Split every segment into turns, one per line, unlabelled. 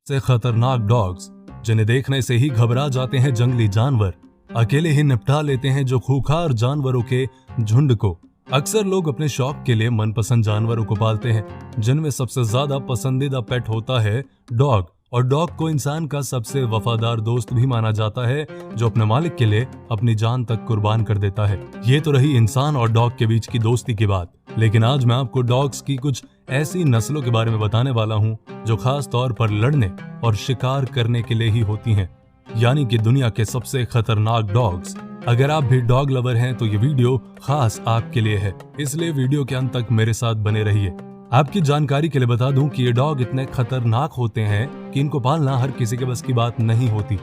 से खतरनाक डॉग्स जिन्हें देखने से ही घबरा जाते हैं जंगली जानवर, अकेले ही निपटा लेते हैं जो खूंखार जानवरों के झुंड को। अक्सर लोग अपने शौक के लिए मनपसंद जानवरों को पालते हैं, जिनमें सबसे ज्यादा पसंदीदा पेट होता है डॉग। और डॉग को इंसान का सबसे वफादार दोस्त भी माना जाता है, जो अपने मालिक के लिए अपनी जान तक कुर्बान कर देता है। ये तो रही इंसान और डॉग के बीच की दोस्ती की बात, लेकिन आज मैं आपको डॉग्स की कुछ ऐसी नस्लों के बारे में बताने वाला हूँ जो खास तौर पर लड़ने और शिकार करने के लिए ही होती हैं, यानी कि दुनिया के सबसे खतरनाक डॉग्स। अगर आप भी डॉग लवर हैं तो ये वीडियो खास आपके लिए है, इसलिए वीडियो के अंत तक मेरे साथ बने रहिए। आपकी जानकारी के लिए बता दूं कि ये डॉग इतने खतरनाक होते हैं कि इनको पालना हर किसी के बस की बात नहीं होती,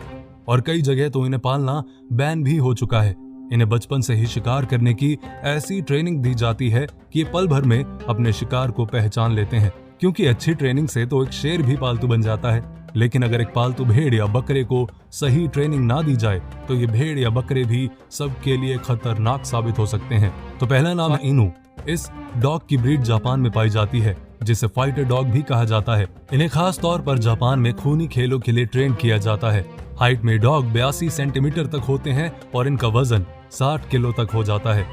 और कई जगह तो इन्हें पालना बैन भी हो चुका है। इन्हें बचपन से ही शिकार करने की ऐसी ट्रेनिंग दी जाती है कि ये पल भर में अपने शिकार को पहचान लेते हैं, क्योंकि अच्छी ट्रेनिंग से तो एक शेर भी पालतू बन जाता है, लेकिन अगर एक पालतू भेड़ या बकरे को सही ट्रेनिंग ना दी जाए तो ये भेड़ या बकरे भी सबके लिए खतरनाक साबित हो सकते हैं। तो पहला नाम है इनू। इस डॉग की ब्रीड जापान में पाई जाती है, जिसे फाइटर डॉग भी कहा जाता है। इन्हें खास तौर पर जापान में खूनी खेलों के लिए ट्रेन किया जाता है। हाइट में डॉग 82 सेंटीमीटर तक होते हैं और इनका वजन 60 किलो तक हो जाता है।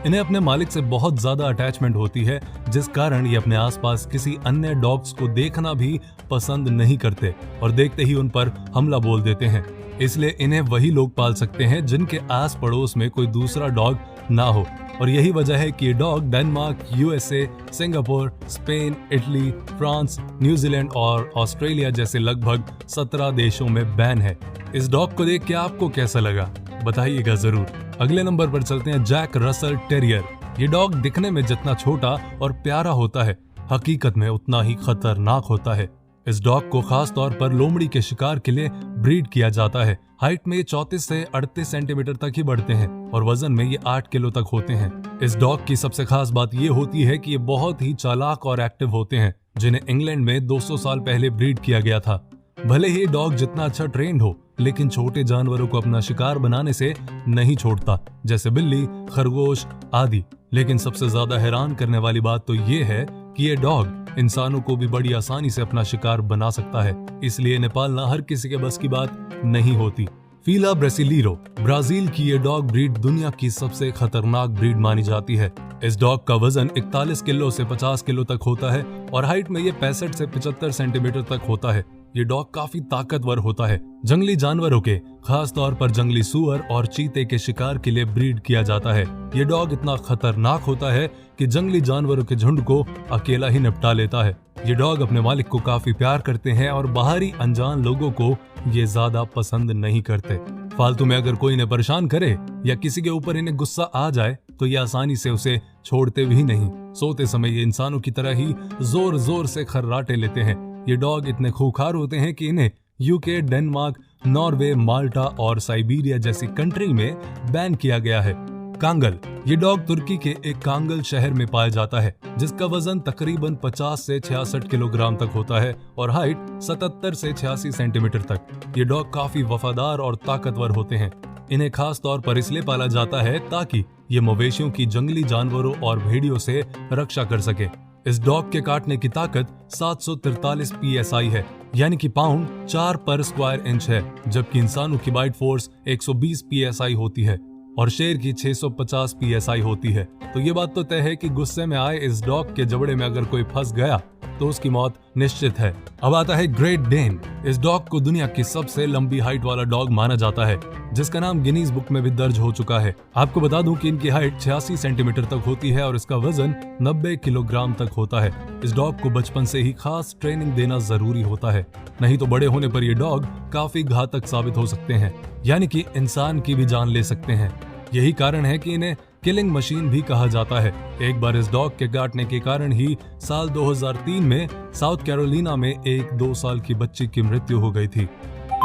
इन्हें अपने मालिक से बहुत ज्यादा अटैचमेंट होती है, जिस कारण ये अपने आसपास किसी अन्य डॉग्स को देखना भी पसंद नहीं करते और देखते ही उन पर हमला बोल देते हैं। इसलिए इन्हें वही लोग पाल सकते हैं जिनके आस पड़ोस में कोई दूसरा डॉग ना हो, और यही वजह है कि ये dog Denmark, USA, Singapore, Spain, Italy, France, New Zealand और ऑस्ट्रेलिया जैसे लगभग 17 देशों में बैन है। इस डॉग को देख के आपको कैसा लगा, बताइएगा जरूर। अगले नंबर पर चलते हैं जैक रसल टेरियर। ये डॉग दिखने में जितना छोटा और प्यारा होता है, हकीकत में उतना ही खतरनाक होता है। इस डॉग को खास तौर पर लोमड़ी के शिकार के लिए ब्रीड किया जाता है। हाइट में ये 34 से 38 सेंटीमीटर तक ही बढ़ते हैं और वजन में ये 8 किलो तक होते हैं। इस डॉग की सबसे खास बात ये होती है कि ये बहुत ही चालाक और एक्टिव होते हैं, जिन्हें इंग्लैंड में 200 साल पहले ब्रीड किया गया था। भले ही डॉग जितना अच्छा ट्रेंड हो, लेकिन छोटे जानवरों को अपना शिकार बनाने से नहीं छोड़ता, जैसे बिल्ली, खरगोश आदि। लेकिन सबसे ज्यादा हैरान करने वाली बात तो ये है कि ये डॉग इंसानों को भी बड़ी आसानी से अपना शिकार बना सकता है, इसलिए इन्हें पालना हर किसी के बस की बात नहीं होती। फीला ब्रासिलीरो ब्राजील की ये डॉग ब्रीड दुनिया की सबसे खतरनाक ब्रीड मानी जाती है। इस डॉग का वजन 41 किलो से 50 किलो तक होता है और हाइट में ये 65 से 75 सेंटीमीटर तक होता है। ये डॉग काफी ताकतवर होता है। जंगली जानवरों के, खास तौर पर जंगली सूअर और चीते के शिकार के लिए ब्रीड किया जाता है। ये डॉग इतना खतरनाक होता है कि जंगली जानवरों के झुंड को अकेला ही निपटा लेता है। ये डॉग अपने मालिक को काफी प्यार करते हैं और बाहरी अनजान लोगों को ये ज्यादा पसंद नहीं करते। फालतू में अगर कोई इन्हें परेशान करे या किसी के ऊपर इन्हें गुस्सा आ जाए तो ये आसानी से उसे छोड़ते भी नहीं। सोते समय ये इंसानों की तरह ही जोर जोर से खर्राटे लेते हैं। ये डॉग इतने खूंखार होते हैं कि इन्हें यूके, डेनमार्क, नॉर्वे, माल्टा और साइबेरिया जैसी कंट्री में बैन किया गया है। कांगल, ये डॉग तुर्की के एक कांगल शहर में पाया जाता है, जिसका वजन तकरीबन 50 से 66 किलोग्राम तक होता है और हाइट 77 से 86 सेंटीमीटर तक। ये डॉग काफी वफादार और ताकतवर होते हैं। इन्हें खास तौर पर इसलिए पाला जाता है ताकि ये मवेशियों की जंगली जानवरों और भेड़ियों से रक्षा कर सके। इस डॉग के काटने की ताकत 743 PSI है, यानी कि पाउंड 4 पर स्क्वायर इंच है, जबकि इंसानों की बाइट फोर्स 120 PSI होती है और शेर की 650 PSI होती है। तो ये बात तो तय है कि गुस्से में आए इस डॉग के जबड़े में अगर कोई फंस गया तो उसकी मौत निश्चित है। अब आता है ग्रेट डेन। इस डॉग को दुनिया की सबसे लंबी हाइट वाला डॉग माना जाता है, जिसका नाम गिनीज बुक में भी दर्ज हो चुका है। आपको बता दूं कि इनकी हाइट 86 सेंटीमीटर तक होती है और इसका वजन 90 किलोग्राम तक होता है। इस डॉग को बचपन से ही खास ट्रेनिंग देना जरूरी होता है, नहीं तो बड़े होने पर ये डॉग काफी घातक साबित हो सकते हैं, यानी कि इंसान की भी जान ले सकते हैं। यही कारण है कि इन्हें किलिंग मशीन भी कहा जाता है। एक बार इस डॉग के काटने के कारण ही साल 2003 में साउथ कैरोलिना में एक 2 साल की बच्ची की मृत्यु हो गई थी।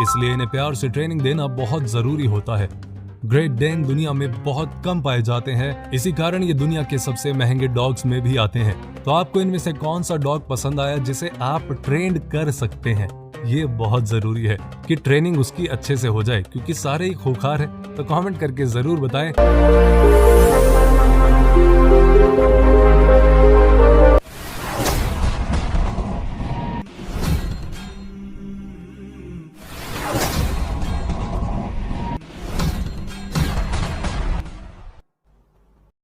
इसलिए इन्हें प्यार से ट्रेनिंग देना बहुत जरूरी होता है। ग्रेट डेन दुनिया में बहुत कम पाए जाते हैं, इसी कारण ये दुनिया के सबसे महंगे डॉग्स में भी आते हैं। तो आपको इनमें से कौन सा डॉग पसंद आया जिसे आप ट्रेंड कर सकते हैं? ये बहुत जरूरी है कि ट्रेनिंग उसकी अच्छे से हो जाए, क्योंकि सारे ही खूंखार हैं। तो कमेंट करके जरूर बताएं।